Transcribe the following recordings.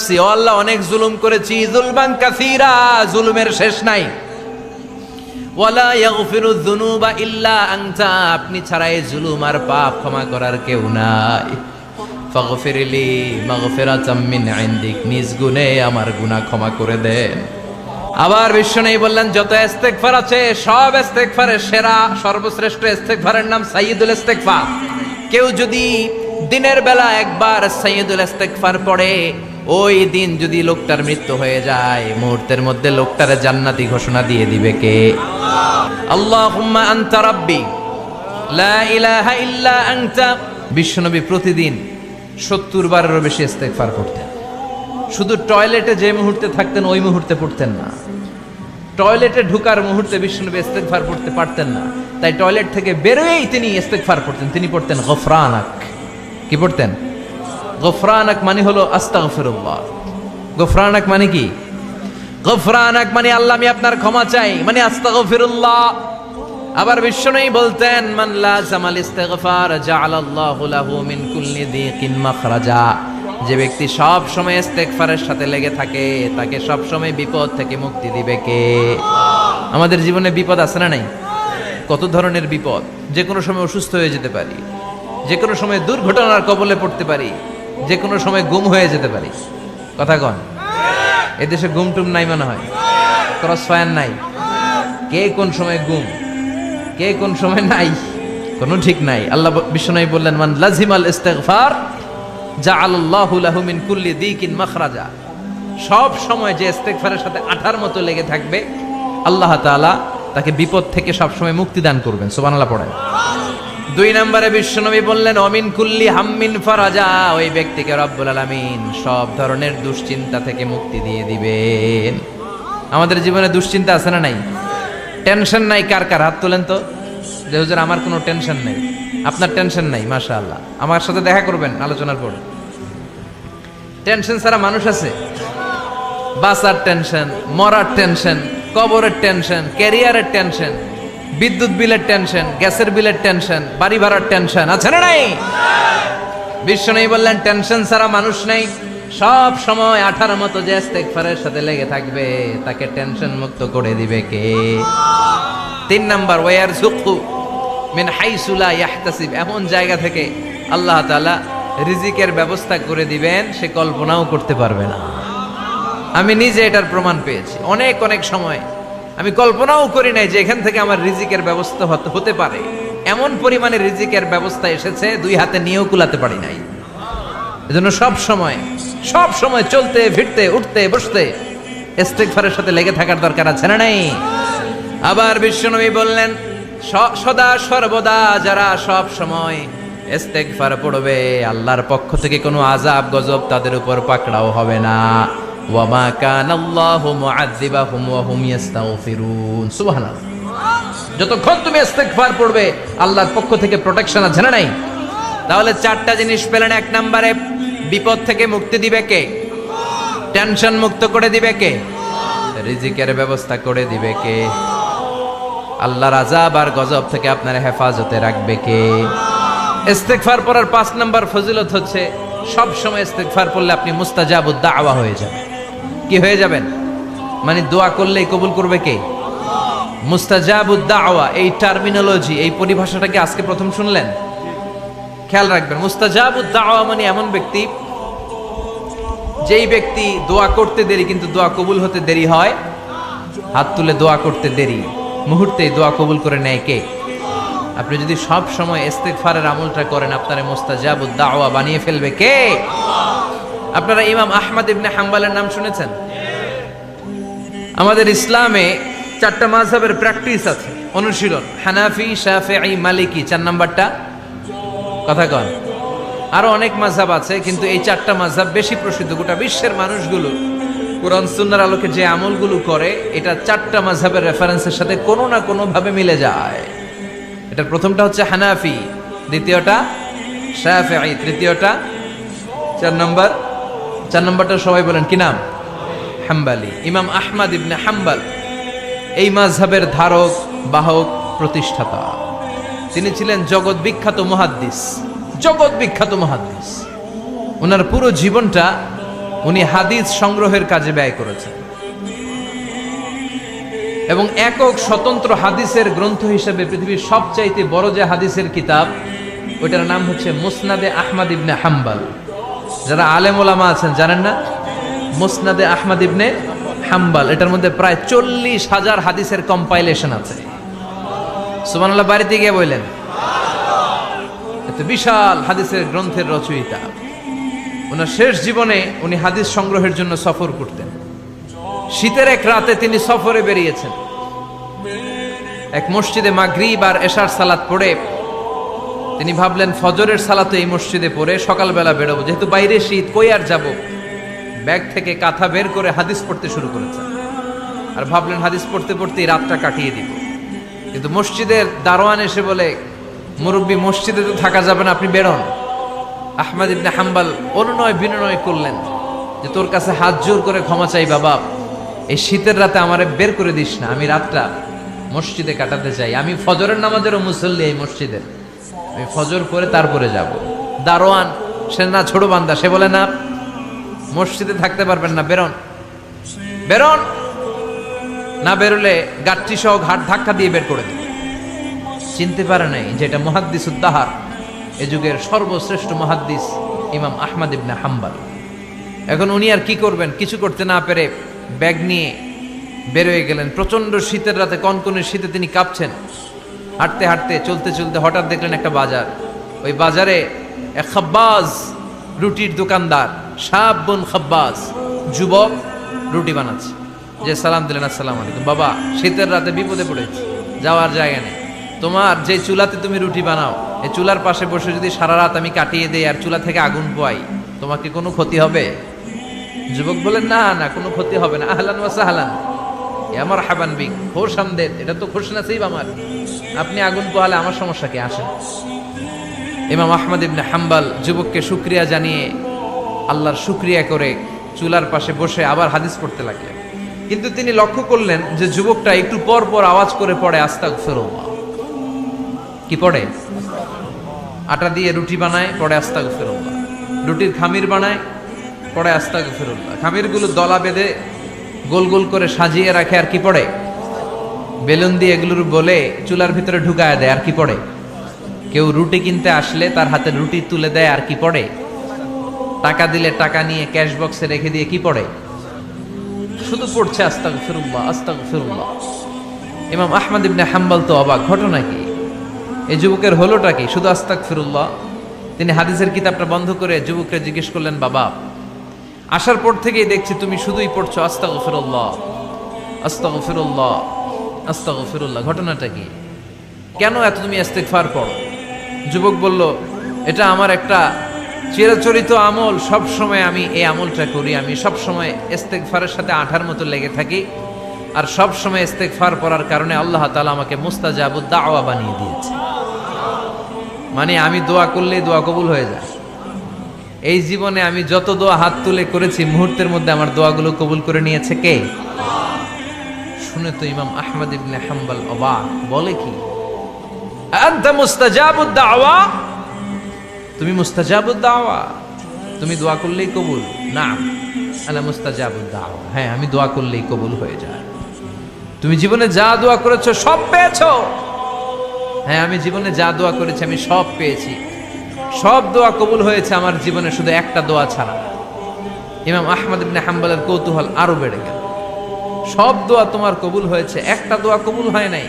নাফসি, ও আল্লাহ অনেক জুলুম করেছি, যুলমান কাসীরা, জুলুমের শেষ নাই। ওয়ালা ইয়াগফিরু যুনুবা ইল্লা আনতা, আপনি ছাড়া এই জুলুম আর পাপ ক্ষমা করার কেউ নাই। ফাগফিরলি মাগফিরাতাম মিন ইনদিক, নিজ গুণে আমার গুনাহ ক্ষমা করে দেন। আবার বিশ্বনবী বললেন, যত ইস্তেগফার আছে সব ইস্তেগফারের সেরা সর্বশ্রেষ্ঠ ইস্তেগফারের নাম সাইয়্যিদুল ইস্তেগফার। কেউ যদি দিনের বেলা একবার সাইয়্যিদুল ইস্তেগফার পড়ে, ওই দিন যদি লোকটার মৃত্যু হয়ে যায়, মুহূর্তের মধ্যে লোকটার জান্নাতি ঘোষণা দিয়ে দিবে কে? আল্লাহুম্মা আনতা রাব্বি লা ইলাহা ইল্লা আনতা। বিশ্বনবী প্রতিদিন 70 বারেরও বেশি ইস্তেগফার পড়তেন। শুধু টয়লেটে যে মুহূর্তে থাকতেন ওই মুহূর্তে পড়তেন না, টয়লেটে ঢুকার মুহূর্তে বিশ্বনবী ইস্তেগফার পড়তে পারতেন না, তাই টয়লেট থেকে বেরোয়েই তিনি ইস্তেগফার পড়তেন। তিনি পড়তেন গফরানাক। কি পড়তেন? গফরানাক মানে হলো আস্তাগফিরুল্লাহ। গফরানাক মানে কি? গফরানাক মানে আল্লাহ আমি আপনার ক্ষমা চাই, মানে আস্তাগফিরুল্লাহ। আবার বিশ্বনবী বলতেন, মান লাযামাল ইস্তিগফার জাআলাল্লাহু লাহু মিন কুল্লি দিকিন মাখরাজা। যে ব্যক্তি সব সময় ইস্তেগফারের সাথে লেগে থাকে, তাকে সব সময় বিপদ থেকে মুক্তি দিবে কে? আমাদের জীবনে বিপদ আছে না নাই? কত ধরনের বিপদ। যে কোনো সময় অসুস্থ হয়ে যেতে পারি, যে কোনো সময় দুর্ঘটনার কবলে পড়তে পারি, যে কোনো সময় গুম হয়ে যেতে পারি। কথা কন, এদেশে গুম টুম নাই মনে হয়, ক্রস ফায়ার নাই। কে কোন সময় গুম, কে কোন সময় নাই, কোনো ঠিক নাই। আল্লাহ বিশ্বনবী বললেন, মান লাজিমাল ইস্তিগফার জাআলাল্লাহু লাহু মিন কুল্লি দিকিন মাখরাজা। সব সময় যে ইস্তেগফারের সাথে আঠার মতো লেগে থাকবে, আল্লাহ তাআলা তাকে বিপদ থেকে সব সময় মুক্তি দান করবেন। সুবহানাল্লাহ পড়েন। 2 নম্বরে বিশ্বনবী বললেন, অমিন কুল্লি হাম্মিন ফারাজা। ওই ব্যক্তিকে রব্বুল আলামিন সব ধরনের দুশ্চিন্তা থেকে মুক্তি দিয়ে দিবেন। আমাদের জীবনে দুশ্চিন্তা আছে না নাই? টেনশন নাই কার কার? হাত তোলেন তো, যে হুজুর আমার কোনো টেনশন নেই। আপনার টেনশন নাই, মাশাআল্লাহ। আমার সাথে দেখা করবেন আলোচনার পর। টেনশন ছাড়া মানুষ আছে? বাসার টেনশন, মরার টেনশন, কবরের টেনশন, ক্যারিয়ারের টেনশন, বিদ্যুৎ বিলের টেনশন, গ্যাসের বিলের টেনশন, বাড়ি ভাড়ার টেনশন, আছে না নাই? বিশ্বনবী বললেন, টেনশন ছাড়া মানুষ নেই। সব সময় আঠার মতো যে ইস্তেগফারের সাথে লেগে থাকবে, তাকে টেনশন মুক্ত করে দিবে কে? 3 নাম্বার, ওয়ারযুকহু মিন হাইসু লা ইয়াহতাসিব। এমন জায়গা থেকে আল্লাহ তাআলা রিজিকের ব্যবস্থা করে দিবেন, সে কল্পনাও করতে পারবে না। আমি নিজে এটার প্রমাণ পেয়েছি। অনেক অনেক সময় আমি কল্পনাও করি নাই যে এখান থেকে আমার রিজিকের ব্যবস্থা হতে পারে। এমন পরিমাণে রিজিকের ব্যবস্থা এসেছে, 2 হাতে নিয়েও কুলাতে পারি নাই। এজন্য সব সময় চলতে ফিরতে উঠতে বসতে ইস্তেগফারের সাথে লেগে থাকার দরকার আছে না নাই? আবার বিশ্বনবী বললেন, সদা সর্বদা যারা সব সময় ইস্তেগফার পড়বে, আল্লাহর পক্ষ থেকে কোনো আযাব গজব তাদের উপর পাকড়াও হবে না। ওয়া মা কানাল্লাহু মুআযযিবাহুম ওয়া হুম ইস্তাগফিরুন। সুবহানাল্লাহ। যতক্ষণ তুমি ইস্তেগফার পড়বে, আল্লাহর পক্ষ থেকে প্রোটেকশন আছে না নাই? তাহলে 4টা জিনিস পেলেন। 1 নম্বরে, বিপদ থেকে মুক্তি দিবে কে? টেনশন মুক্ত করে দিবে কে? রিজিকের ব্যবস্থা করে দিবে কে? আল্লাহর আযাব আর গজব থেকে আপনার হেফাজতে রাখবে কে? ইস্তেগফার পড়ার 5 নম্বর ফজিলত হচ্ছে, সব সময় ইস্তেগফার পড়লে আপনি মুস্তাজাবুদ দাওয়া হয়ে যাবেন। কি হয়ে যাবেন? মানে দোয়া করলেই কবুল করবে কে? মুস্তাজাবুদ দাওয়া। এই টার্মিনোলজি, এই পরিভাষাটাকে আজকে প্রথম শুনলেন? খেয়াল রাখবেন, মুস্তাজাবুদ দাওয়া মানে এমন ব্যক্তি, যেই ব্যক্তি দোয়া করতে দেরি কিন্তু দোয়া কবুল হতে দেরি হয়। হাত তুলে দোয়া করতে দেরি, মুহূর্তেই দোয়া কবুল করে নেয় কে? আপনি যদি সব সময় ইস্তেগফারের আমলটা করেন, আপনারে মুস্তাজাবুদ দাওয়া বানিয়ে ফেলবে কে? আপনারা ইমাম আহমদ ইবনে হাম্বলের নাম শুনেছেন? আমাদের ইসলামে 4টা মাযহাবের প্র্যাকটিস আছে, অনুশীলন। হানাফি, শাফিঈ, মালিকি। 4 নাম্বারটা কথা কন। আরো অনেক মাযহাব আছে, কিন্তু এই 4টা মাযহাব বেশি প্রসিদ্ধ। গোটা বিশ্বের মানুষগুলো কোরআন সুন্নাহর আলোকে যে আমলগুলো করে, এটা 4টা মাযহাবের রেফারেন্সের সাথে কোনো না কোনো ভাবে মিলে যায়। এটার প্রথমটা হচ্ছে হানাফি, দ্বিতীয়টা শাফিঈ, তৃতীয়টা 4 নম্বরটা সবাই বলেন কি নাম? হাম্বলি। ইমাম আহমদ ইবনে হাম্বল এই মাযহাবের ধারক, বাহক, প্রতিষ্ঠাতা। তিনি ছিলেন জগৎ বিখ্যাত মুহাদ্দিস। ওনার পুরো জীবনটা উনি হাদিস সংগ্রহের কাজে ব্যয় করেছেন এবং একক স্বতন্ত্র হাদিসের গ্রন্থ হিসেবে পৃথিবীর সবচাইতে বড় যে হাদিসের কিতাব ওইটার নাম হচ্ছে মুসনাদে আহমদ ইবনে হাম্বল। যারা আলেম ওলামা আছেন জানেন না, মুসনাদে আহমদ ইবনে হাম্বল, এটার মধ্যে প্রায় 40,000 হাদিসের কম্পাইলেশন আছে। সুবহানাল্লাহ বাড়িতে গিয়ে বললেন, এত বিশাল হাদিসের গ্রন্থের রচয়িতা। ওনার শেষ জীবনে উনি হাদিস সংগ্রহের জন্য সফর করতেন। শীতের এক রাতে তিনি সফরে বেরিয়েছেন। এক মসজিদে মাগরিব আর এশার সালাত পড়ে তিনি ভাবলেন ফজরের সালাত এই মসজিদে পড়ে সকালবেলা বেরোবো, যেহেতু বাইরে শীত, কই আর যাব। ব্যাগ থেকে কাঁথা বের করে হাদিস পড়তে শুরু করেছেন আর ভাবলেন হাদিস পড়তে পড়তেই রাতটা কাটিয়ে দিব। কিন্তু মসজিদের দারোয়ান এসে বলে, মুরব্বী মসজিদে তো থাকা যাবে না, আপনি বেরোন। আহমদ ইবনে হাম্বল অনুনয় বিনয় করলেন যে তোর কাছে হাত জোর করে ক্ষমা চাই বাবা, এই শীতের রাতে আমারে বের করে দিস না, আমি রাতটা মসজিদে কাটাতে চাই। আমি ফজরের নামাজেরও মুসল্লি এই মসজিদের, আমি ফজর করে তারপরে যাব। দারোয়ান সে না ছোট বান্দা, সে বলে না মসজিদে থাকতে পারবেন না, বেরোন বেরোন। না বেরোলে গাঠটি সহ ঘাট ধাক্কা দিয়ে বের করে দেবে। চিনতে পারে নাই যেটা মুহাদ্দিস উদ্দাহার, এ যুগের সর্বশ্রেষ্ঠ মুহাদ্দিস ইমাম আহমদ ইবনে হাম্বল। এখন উনি আর কি করবেন, কিছু করতে না পেরে ব্যাগ নিয়ে বেরোয় গেলেন। প্রচন্ড শীতের রাতে, কনকনে শীতে তিনি কাঁপছেন। হাঁটতে হাঁটতে চলতে চলতে হঠাৎ দেখলেন একটা বাজার। ওই বাজারে এক খাব্বাজ, রুটির দোকানদার, শাবুন খাব্বাজ, যুবক রুটি বানাচ্ছে। যে সালাম দিলেন, আসসালামু আলাইকুম। বাবা, শীতের রাতে বিপদে পড়েছি, যাওয়ার জায়গা নেই। তোমার যে চুলাতে তুমি রুটি বানাও, এই চুলার পাশে বসে যদি সারা রাত আমি কাটিয়ে দেই আর চুলা থেকে আগুন পোয়াই, তোমাকে কোনো ক্ষতি হবে? যুবক বলেন, না না, কোনো ক্ষতি হবে না। আহলান ওয়া সাহলান, আমার হাবান বিক, খোশ আমদেদ, এটা তো খুশ নসিব আমার। আপনি আগুন পোহালে আমার সমস্যা কি, আসেন। ইমাম আহমদ ইবনে হাম্বল যুবককে শুকরিয়া জানিয়ে, আল্লাহর শুকরিয়া করে চুলার পাশে বসে আবার হাদিস পড়তে লাগলেন। কিন্তু তিনি লক্ষ্য করলেন যে যুবকটা একটু পর পর আওয়াজ করে পড়ে আস্তাগফিরুল্লাহ। কি পড়ে? আটা দিয়ে রুটি বানায়, পড়ে আস্তাগফিরুল্লাহ। রুটির খামির বানায়, পড়ে আস্তাগফিরুল্লাহ। খামিরগুলো দলা বেঁধে গোল গোল করে সাজিয়ে রাখে, আর কি পড়ে? বেলুন দিয়ে এগুলোর বলে চুলার ভিতরে ঢুকায় দেয়, আর কি পড়ে? কেউ রুটি কিনতে আসলে তার হাতে রুটি তুলে দেয়, আর কি পড়ে? টাকা দিলে টাকা নিয়ে ক্যাশ বক্সে রেখে দিয়ে কি পড়ে? শুধু পড়ছে আস্তাগফিরুল্লাহ আস্তাগফিরুল্লাহ। ইমাম আহমদ ইবনে হাম্বল তো অবাক, ঘটনা কি, এই যুবকের হলোটা কি? শুধু আস্তাগফিরুল্লাহ। তিনি হাদিসের কিতাবটা বন্ধ করে যুবককে জিজ্ঞেস করলেন, বাবা, আসার পর থেকেই দেখছি তুমি শুধুই পড়ছো আস্তাগফিরুল্লাহ আস্তাগফিরুল্লাহ আস্তাগফিরুল্লাহ, ঘটনাটা কি? কেন এত তুমি ইস্তেগফার পড়ো? যুবক বলল, এটা আমার একটা চিরাচরিত আমল, সব সময় আমি এই আমলটা করি। আমি সব সময় ইস্তেগফারের সাথে আঠার মতো লেগে থাকি, আর সব সময় ইস্তেগফার পড়ার কারণে আল্লাহ তাআলা আমাকে মুস্তাজাবুদ দাওয়া বানিয়ে দিয়েছে। মানে আমি দোয়া করলেই দোয়া কবুল হয়ে যায়। এই জীবনে আমি যত দোয়া হাত তুলে করেছি, মুহূর্তের মধ্যে আমার দোয়াগুলো কবুল করে নিয়েছে কে? শুনে তো ইমাম আহমদ ইবনে হাম্বল অবাক, বলে কি, আনতা মুস্তাজাবুদ দাওয়া? তুমি মুস্তাজাবুদ দাওয়া, তুমি দোয়া করলেই কবুল? না, আনা মুস্তাজাবুদ দাওয়া, হ্যাঁ আমি দোয়া করলেই কবুল হয়ে যায়। তুমি জীবনে যা দোয়া করেছো সব পেয়েছো? হ্যাঁ, আমি জীবনে যা দোয়া করেছি আমি সব পেয়েছি, সব দোয়া কবুল হয়েছে আমার জীবনে, শুধু একটা দোয়া ছাড়া। ইমাম আহমদ ইবনে হাম্বলের কৌতূহল আরো বেড়ে গেল। সব দোয়া তোমার কবুল হয়েছে, একটা দোয়া কবুল হয় নাই,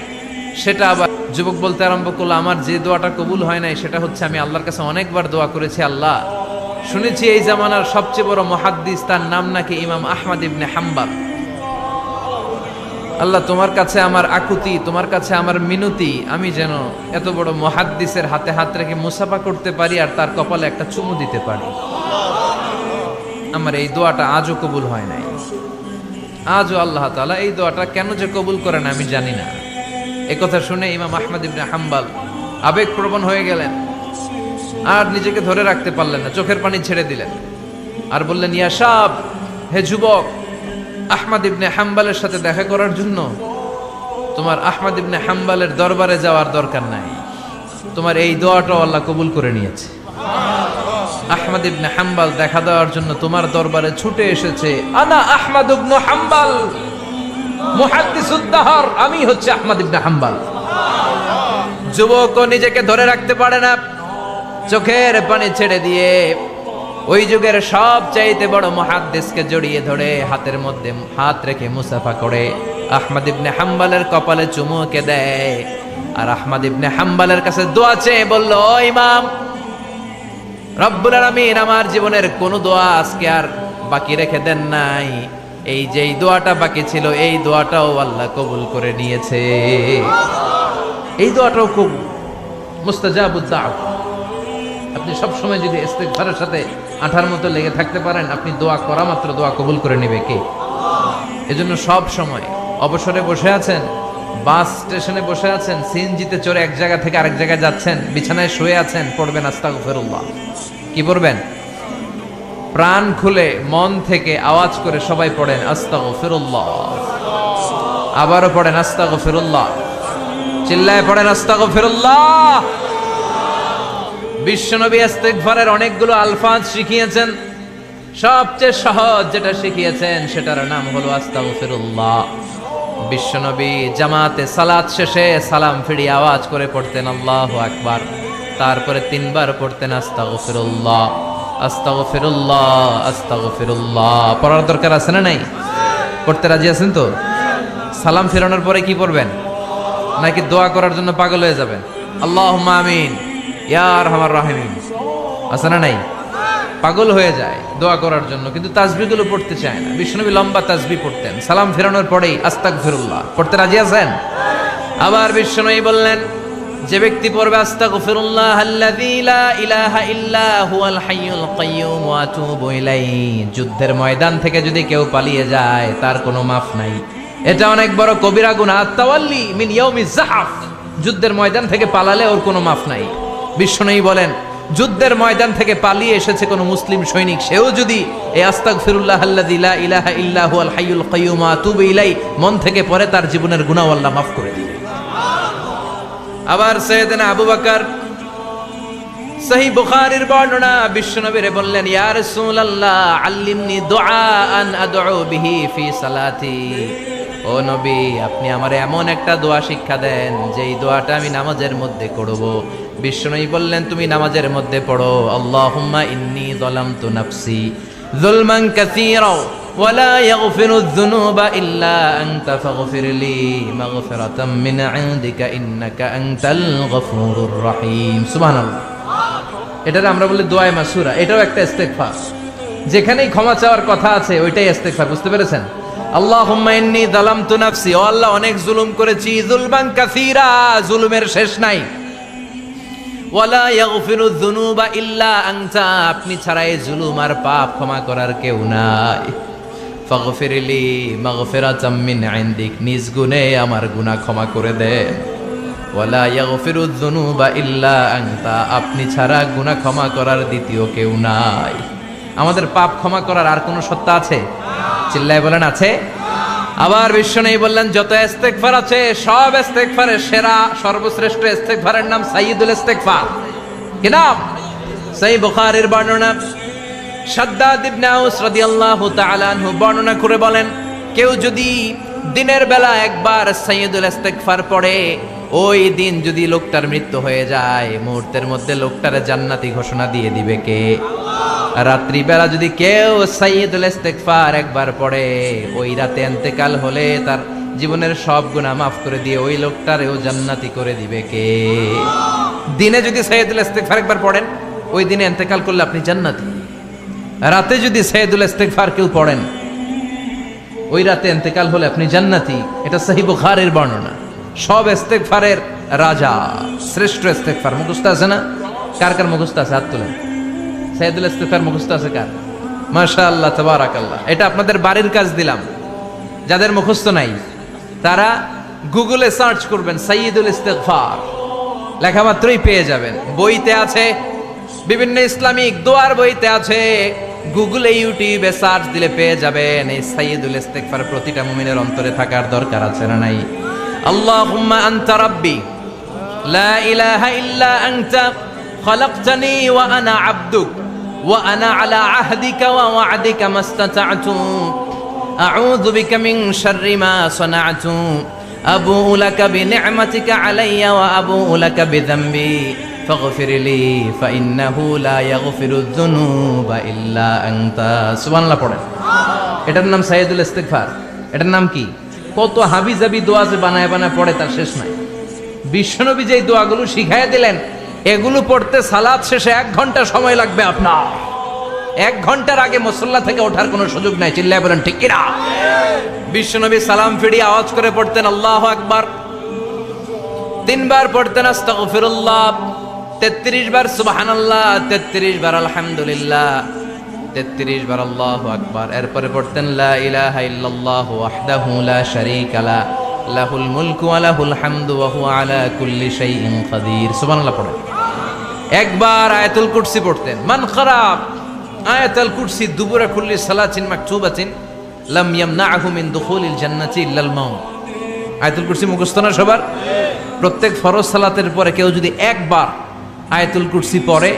সেটা আবার? যুবক বলতে আরম্ভ করলো, আমার যে দোয়াটা কবুল হয় নাই সেটা হচ্ছে আমি আল্লাহর কাছে অনেকবার দোয়া করেছি, আল্লাহ শুনেছি এই জামানার সবচেয়ে বড় মুহাদ্দিস, তার নাম নাকি ইমাম আহমদ ইবনে হাম্বল। আল্লাহ তোমার কাছে আমার আকুতি, তোমার কাছে আমার মিনতি, আমি যেন এত বড় মুহাদ্দিসের হাতে হাত রেখে মুসাফা করতে পারি আর তার কপালে একটা চুমু দিতে পারি। আমার এই দোয়াটা আজও কবুল হয় নাই। আজও আল্লাহ তাআলা এই দোয়াটা কেন যে কবুল করে না আমি জানি না। এই কথা শুনে ইমাম আহমদ ইবনে হাম্বল আবেগপ্রবণ হয়ে গেলেন, আর নিজেকে ধরে রাখতে পারলেন না, চোখের পানি ছেড়ে দিলেন আর বললেন, ইয়া শাব, হে যুবক, আহমদ ইবনে হাম্বলের সাথে দেখা করার জন্য তোমার আহমদ ইবনে হাম্বলের দরবারে যাওয়ার দরকার নাই, তোমার এই দোয়াটাও আল্লাহ কবুল করে নিয়েছে। আহমদ ইবনে হাম্বল দেখা দেওয়ার জন্য তোমার দরবারে ছুটে এসেছে। আনা আহমদ ইবনে হাম্বল মুহাদ্দিসুদ দাহর, আমি হচ্ছে আহমদ ইবনে হাম্বল। যুবকও নিজেকে ধরে রাখতে পারে না, চোখের পানি ছেড়ে দিয়ে ওই যুগের সবচাইতে বড় মুহাদ্দিসকে জড়িয়ে ধরে হাতের মধ্যে হাত রেখে মুসাফা করে আহমদ ইবনে হাম্বলের কপালে চুমুকে দেয়। আর আহমদ ইবনে হাম্বলের কাছে দোয়া চেয়ে বলল, ও ইমাম, রব্বুল আলামিন আমার জীবনের কোন দোয়া আজকে আর বাকি রেখে দেন নাই। এই যে দোয়াটা বাকি ছিল, এই দোয়াটাও আল্লাহ কবুল করে নিয়েছে। এই দোয়াটাও কবুল, মুস্তাজাবুদ দাওয়া। আপনি সবসময় যদি ইস্তিগফারের সাথে আঠার মতো লেগে থাকতে পারেন, আপনি দোয়া করা মাত্র দোয়া কবুল করে নেবে কে? এজন্য সব সময় অবসরে বসে আছেন, বাস স্টেশনে বসে আছেন, সিএনজিতে চড়ে এক জায়গা থেকে আরেক জায়গায় যাচ্ছেন, বিছানায় শুয়ে আছেন, পড়বেন আস্তাগফিরুল্লাহ। কি পড়বেন? প্রাণ খুলে মন থেকে আওয়াজ করে সবাই পড়েন আস্তাগফিরুল্লাহ। আবারও পড়েন আস্তাগফিরুল্লাহ, চিল্লায় পড়েন আস্তাগফিরুল্লাহ। বিশ্বনবী ইস্তিগফারের অনেকগুলো আলফাজ শিখিয়েছেন, সবচেয়ে সহজ যেটা শিখিয়েছেন সেটার নাম হলো আস্তাগফিরুল্লাহ। বিশ্বনবী জামাতে সালাত শেষে সালাম ফিরিয়ে আওয়াজ করে পড়তেন আল্লাহু আকবার, তারপরে 3 বার পড়তেন আস্তাগফিরুল্লাহ আস্তাগফিরুল্লাহ আস্তাগফিরুল্লাহ। পড়ার দরকার আছে না নাই? পড়তে রাজি আছেন তো? সালাম ফেরানোর পরে কি পড়বেন? নাকি দোয়া করার জন্য পাগল হয়ে যাবেন? আল্লাহুম্মা আমিন ইয়া আরহামার রাহিমিন, আছে না নাই? পাগল হয়ে যায় দোয়া করার জন্য, কিন্তু তাসবিহগুলো পড়তে চায় না। বিশ্বনবী লম্বা তাসবিহ পড়তেন, সালাম ফেরানোর পরেই আস্তাগফিরুল্লাহ। পড়তে রাজি আছেন? আবার বিশ্বনবী বললেন, যে ব্যক্তি পড়বে আস্তাগফিরুল্লাহ আল্লাযী লা ইলাহা ইল্লা হুয়াল হাইয়ুল কাইয়্যুম ওয়া আতুবু ইলাইহি, যুদ্ধের ময়দান থেকে যদি কেউ পালিয়ে যায় তার কোনো মাফ নাই। এটা অনেক বড় কবিরা গুনাহ। তাওয়াল্লি মিন ইয়াউমিজ যাহফ, যুদ্ধের ময়দান থেকে পালালে ওর কোনো মাফ নাই। বিশ্বনবী বলেন, যুদ্ধের ময়দান থেকে পালিয়ে এসেছে কোনো মুসলিম সৈনিক, সেও যদি এই আস্তাগফিরুল্লাহ আল্লাযী লা ইলাহা ইল্লা হুয়াল হাইয়ুল কাইয়্যুম ওয়া আতুবু ইলাইহি মন থেকে পড়ে, তার জীবনের গুনাহ আল্লাহ মাফ করে দিবেন। আবার সাইয়েদনা আবু বকর, সহিহ বুখারীর বর্ণনা, বিশ্বনবীরে বললেন, ইয়া রাসূলুল্লাহ আল্লিমনি দুআআন আদউ বিহি ফি সালাতি। ও নবী, আপনি আমারে এমন একটা দোয়া শিক্ষা দেন যেই দোয়াটা আমি নামাজের মধ্যে করব। বিশ্বনবী বললেন, তুমি নামাজের মধ্যে পড়ো, আল্লাহুম্মা ইন্নী যালামতু নাফসি যুলমান কাসীরা ওয়া লা ইয়াগফিরুয যুনুবা ইল্লা আনতা ফাগফিরলি মাগফিরাতাম মিন ইনদিকা ইন্নাকা আনতাল গফুরুর রহিম। সুবহানাল্লাহ। এটারে আমরা বলি দোয়ায়ে মাসুরা, এটাও একটা ইস্তিগফার। যেখানেই ক্ষমা চাওয়ার কথা আছে ওইটাই ইস্তিগফার। বুঝতে পেরেছেন? আল্লাহুম্মা ইন্নী যালামতু নাফসি, ও আল্লাহ অনেক জুলুম করেছি, যুলমান কাসীরা, জুলুমের শেষ নাই। ওয়ালা ইয়াগফিরুয যুনুবা ইল্লা আনতা, আপনি ছাড়া এই জুলুম আর পাপ ক্ষমা করার কেউ নাই। ফাগফিরলি মাগফিরাতাম মিন ইনদিক, নিজ গুণে আমার গুনাহ ক্ষমা করে দেন। ওয়ালা ইয়াগফিরুয যুনুবা ইল্লা আনতা, আপনি ছাড়া গুনাহ ক্ষমা করার দ্বিতীয় কেউ নাই। আমাদের পাপ ক্ষমা করার আর কোনো সত্তা আছে? চিল্লায় বলেন আছে? আবার বিশ্বনবী বললেন, যত ইস্তিগফার আছে সব ইস্তিগফারের সেরা সর্বশ্রেষ্ঠ ইস্তিগফারের নাম সাইয়্যিদুল ইস্তিগফার। কি নাম? সহিহ বুখারীর বর্ণনা, শাদ্দাদ ইবনে আউস রাদিয়াল্লাহু তাআলা আনহু বর্ণনা করে বলেন, কেউ যদি দিনের বেলা একবার সাইয়্যিদুল ইস্তিগফার পড়ে, ওই দিন যদি লোকটার মৃত্যু হয়ে যায়, মুহূর্তের মধ্যে লোকটারে জান্নাতি ঘোষণা দিয়ে দিবে কে? রাত্রি বেলা যদি কেউ সাইয়্যিদুল ইস্তিগফার একবার পড়ে, ওই রাতে ইন্তেকাল হলে তার জীবনের সব গুনাহ মাফ করে দিয়ে ওই লোকটারেও জান্নাতি করে দিবে কে? দিনে যদি সাইয়্যিদুল ইস্তিগফার একবার পড়েন, ওই দিনে ইন্তেকাল করলে আপনি জান্নাতি। রাতে যদি সাইয়্যিদুল ইস্তিগফার কেউ পড়েন, ওই রাতে ইন্তেকাল হলে আপনি জান্নাতি। এটা সহিহ বুখারীর বর্ণনা। সব ইস্তিগফারের রাজা, শ্রেষ্ঠ ইস্তিগফার। মুখস্থ আছে না? কার কার মুখস্থ আছে? হাত তুলেন। সাইয়্যিদুল ইস্তিগফার মুখস্থ আছে কার? মাশাআল্লাহ, তাবারাকাল্লাহ। এটা আপনাদের বাড়ির কাজ দিলাম। যাদের মুখস্থ নাই তারা গুগলে সার্চ করবেন সাইয়্যিদুল ইস্তিগফার, লেখা মাত্রই পেয়ে যাবেন। বইতে আছে, বিভিন্ন ইসলামিক দোয়ার বইতে আছে, গুগলে ইউটিউবে সার্চ দিলে পেয়ে যাবেন। এই সাইয়্যিদুল ইস্তিগফার প্রতিটা মুমিনের অন্তরে থাকার দরকার আছে না নাই? আল্লাহুম্মা আনতা রাব্বি লা ইলাহা ইল্লা আনতা খলাকতানি ওয়া আনা আবদুক ওয়া আনা আলা আহদিকা ওয়া ওয়া'দিকা মাস্তাতা'তু আউযু বিকা মিন শাররি মা সানা'তু আবুউ লাকা বিনি'মাতিকা আলাইয়া ওয়া আবুউ লাকা বিযামবি ফাগফির লি ফাইন্নাহু লা ইয়াগফিরুয যুনুবা ইল্লা আনতা। সুবহানাল্লাহ পড়েন। এটার নাম সাইয়্যিদুল ইস্তিগফার। এটার নাম কি? কত হাবিজাবি দোয়া যে বানায় বানায় পড়ে তার শেষ নাই। বিশ্বনবী যে দোয়াগুলো শিখাইয়া দিলেন, এগুলো পড়তে সালাত শেষে 1 ঘন্টা সময় লাগবে আপনার। 1 ঘন্টার আগে মুসল্লা থেকে ওঠার কোনো সুযোগ নাই। চিল্লায় বলেন ঠিক কিনা? বিশ্বনবী সালাম ফিরিয়ে আওয়াজ করে পড়তেন আল্লাহু আকবার, 3 বার পড়তেন আস্তাগফিরুল্লাহ, 33 বার সুবহানাল্লাহ, 33 বার আলহামদুলিল্লাহ, 33 বার আল্লাহু আকবার। এরপরে পড়তেন লা ইলাহা ইল্লাল্লাহু ওয়াহদাহু লা শারীকা লা লাহুল মুলকু ওয়া লাহুল হামদু ওয়া হুয়া আলা কুল্লি শাইইন কাদির। সুবহানাল্লাহ পড়েন। একবার আয়াতুল কুরসি পড়তেন। মান খারাব আয়াতুল কুরসি দুবুরা কুল্লি সালাতিন মাকতুবাতিন লাম ইয়ামনাহু মিন দুখুলিল জান্নাতি ইল্লাল মাউত। আয়াতুল কুরসি মুখস্থ না সবার? প্রত্যেক ফরজ সালাতের পরে কেউ যদি একবার আয়াতুল কুরসি পড়ে,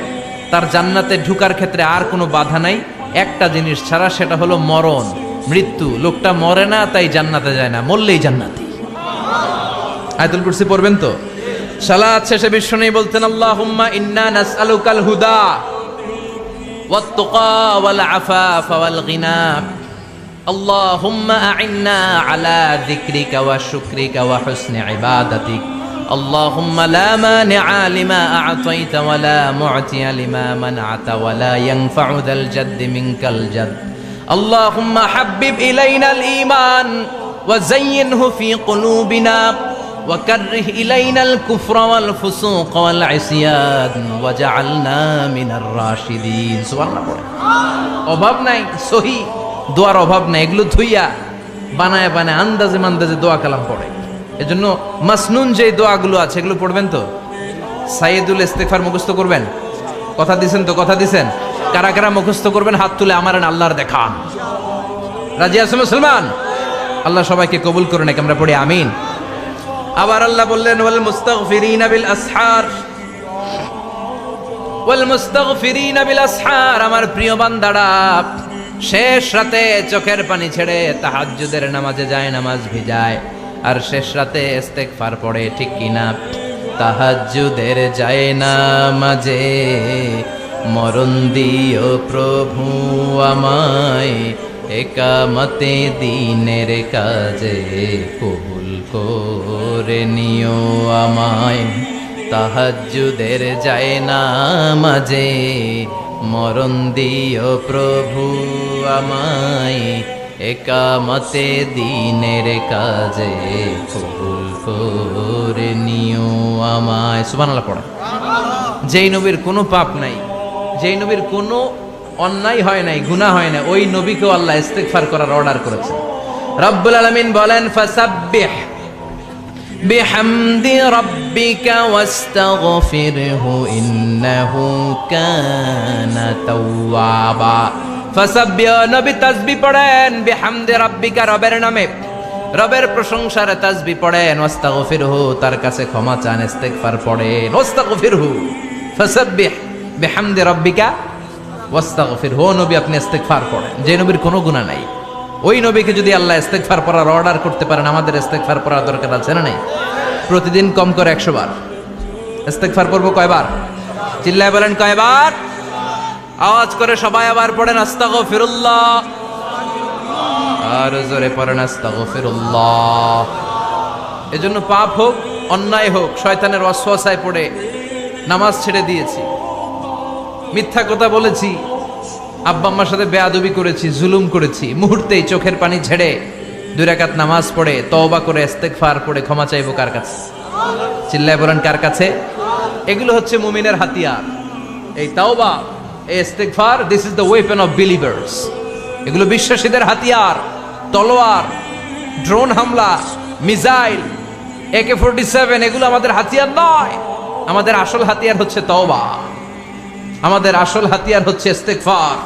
তার জান্নাতে ঢুকার ক্ষেত্রে আর কোনো বাধা নাই, একটা জিনিস ছাড়া, সেটা হলো মরণ, মৃত্যু। লোকটা মরে না তাই জান্নাতে যায় না, মরলেই জান্নাতি। আয়াতুল কুরসি পড়বেন তো? সালাত শেষে বিশ্বনবী বলতেন আল্লাহুম্মা ইন্না নাসআলুকাল হুদা ওয়াত তুকা ওয়াল আফাফা ওয়াল গিনা আল্লাহুম্মা আ'ইন্না আলা যিকরিকা ওয়া শুকরিকা ওয়া হুসনি ইবাদাতিক আল্লাহুম্মা লা মানিআ লিমা আ'তাইতা ওয়া লা মু'তিয়া লিমা মানআতা ওয়া লা ইয়ানফা'ু যাল জাদ্দি মিনকাল জাদ আল্লাহুম্মা হাব্বিব ইলাইনাল ঈমান ওয়া যায়্যিনহু ফি কুলুবিনা وكره إلينا الكفر والفسوق والعصيان وجعلنا من الراشدين। সুবহানাল্লাহ পড়ে। অভাব নাই, সহি দোয়ার অভাব নাই। এগুলো ধুইয়া বানায় বানায় আন্দাজে মান্দাজে দোয়া কালাম পড়ে। এজন্য মাসনুন যে দোয়াগুলো আছে এগুলো পড়বেন তো? সাইয়্যিদুল ইস্তিগফার মুখস্থ করবেন? কথা দিছেন তো? কথা দিছেন? কারা কারা মুখস্থ করবেন হাত তুলে আমারেন আল্লাহর দেখান। রাজি আছেন মুসলমান? আল্লাহ সবাইকে কবুল করুন। আমরা পড়ি আমিন। আবার আল্লাহ বললেন ওয়াল মুস্তাগফিরিনা বিল আসহার, ওয়াল মুস্তাগফিরিনা বিল আসহার। আমার প্রিয় বান্দারা শেষ রাতে চোখের পানি ছেড়ে তাহাজ্জুদের নামাজে যায়, নামাজ ভিজায়, আর শেষ রাতে ইস্তেগফার পড়ে, ঠিক কিনা? তাহাজ্জুদের যায় নামাজে মরণ দিও প্রভু আমায়, একামতে দিনের কাজে কবুল করে নিও আমায়। তাহাজ্জুদের যায় নামাজে মরণ দিও প্রভু আমায়, একামতে দিনের কাজে কবুল করে নিও আমায়। সুবহানাল্লাহ পড়ে। যেই নবীর কোনো পাপ নাই, যেই নবীর কোনো অন্যায় হয় নাই, গুনাহ হয় না, ওই নবীকেও আল্লাহ ইস্তিগফার করার অর্ডার করেছেন। রব্বুল আলামিন বলেন ফাসাব্বিহ বিহামদি রাব্বিকা ওয়াস্তাগফিরহু ইন্নাহু কানা তাওয়াবা। ফাসাব্বিহ, নবী তাসবিহ পড়েন, বিহামদি রাব্বিকা, রবের নামে, রবের প্রশংসার তাসবিহ পড়েন, ওয়াস্তাগফিরহু, তার কাছে ক্ষমা চান, ইস্তিগফার পড়েন। ওয়াস্তাগফিরহু, ফাসাব্বিহ বিহামদি রাব্বিকা ওয়াস্তাগফিরহু। নবী আপনি ইস্তিগফার পড়েন। যে নবীর কোনো গুনাহ নাই, ওই নবীকে যদি আল্লাহ ইস্তিগফার পড়ার অর্ডার করতে পারেন, আমাদের ইস্তিগফার পড়ার দরকার আছে না নাই? প্রতিদিন কম করে 100 বার ইস্তিগফার করব। কয়বার? চিল্লায় বলেন কয়বার? আওয়াজ করে সবাই আবার পড়েন আস্তাগফিরুল্লাহ, আর জোরে পড়েন আস্তাগফিরুল্লাহ। এজন্য পাপ হোক, অন্যায় হোক, শয়তানের ওয়াসওয়াসায় পড়ে নামাজ ছেড়ে দিয়েছি, মিথ্যা কথা বলেছি, আব্বা আম্মার সাথে বেয়াদবি করেছি, জুলুম করেছি, মুহূর্তেই চোখের পানি ছেড়ে 2 রাকাত নামাজ পড়ে তওবা করে ইস্তিগফার পড়ে ক্ষমা চাইবো কার কাছে? চিল্লায় বলেন কার কাছে? এগুলো হচ্ছে মুমিনের হাতিয়ার। এই তাওবা, এই ইস্তিগফার, this is the weapon of believers. এগুলো বিশ্বাসীদের হাতিয়ার। তলোয়ার, ড্রোন হামলা, মিসাইল, AK-47 এগুলো আমাদের হাতিয়ার নয়। আমাদের আসল হাতিয়ার হচ্ছে তওবা, আমাদের আসল হাতিয়ার হচ্ছে ইস্তিগফার।